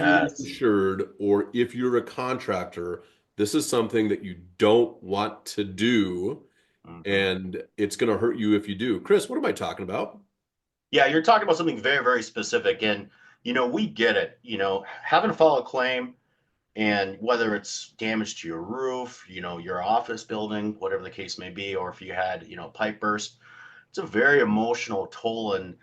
you're Yes. insured or if you're a contractor, this is something that you don't want to do, Mhm. and it's going to hurt you if you do. Chris, what am I talking about? Yeah, you're talking about something very, very specific. And, we get it. Having to file a claim, and whether it's damage to your roof, your office building, whatever the case may be, or if you had, pipe burst, it's a very emotional toll and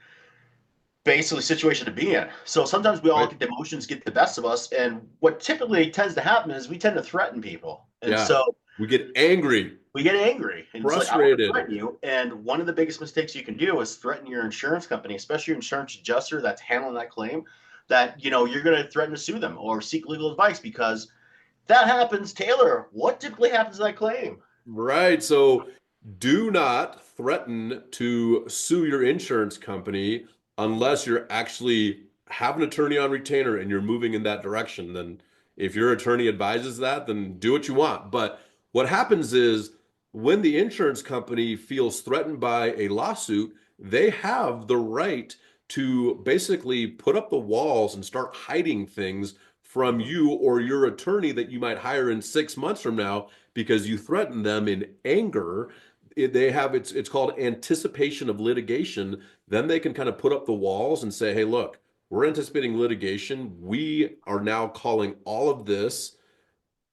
basically situation to be in. So sometimes we all Right. get the emotions get the best of us. And what typically tends to happen is we tend to threaten people. And Yeah. so We get angry, we get angry and it's like, I want to frustrated. threaten you. And one of the biggest mistakes you can do is threaten your insurance company, especially your insurance adjuster that's handling that claim, that, you're going to threaten to sue them or seek legal advice because that happens. Taylor, what typically happens to that claim? Right. So do not threaten to sue your insurance company unless you're actually have an attorney on retainer and you're moving in that direction. Then if your attorney advises that, then do what you want. But what happens is when the insurance company feels threatened by a lawsuit, they have the right to basically put up the walls and start hiding things from Mhm. you or your attorney that you might hire in 6 months from now because you threatened them in anger. They have it's called anticipation of litigation. Then they can kind of put up the walls and say, hey, look, we're anticipating litigation. We are now calling all of this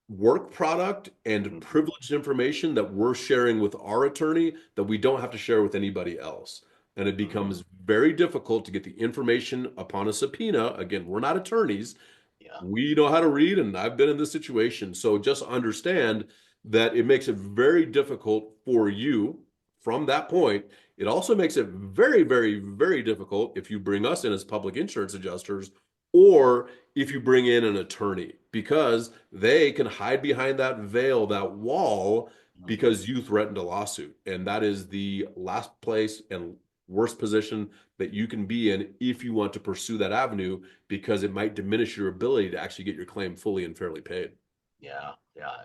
work product and Mhm. privileged information that we're sharing with our attorney that we don't have to share with anybody else. And it Mhm. becomes very difficult to get the information upon a subpoena. Again, we're not attorneys. Yeah. We know how to read, and I've been in this situation. So just understand that it makes it very difficult for you from that point. It also makes it very, very, very difficult if you bring us in as public insurance adjusters or if you bring in an attorney because they can hide behind that veil, that wall, Mhm. because you threatened a lawsuit. And that is the last place and worst position that you can be in if you want to pursue that avenue because it might diminish your ability to actually get your claim fully and fairly paid. Yeah. Yeah.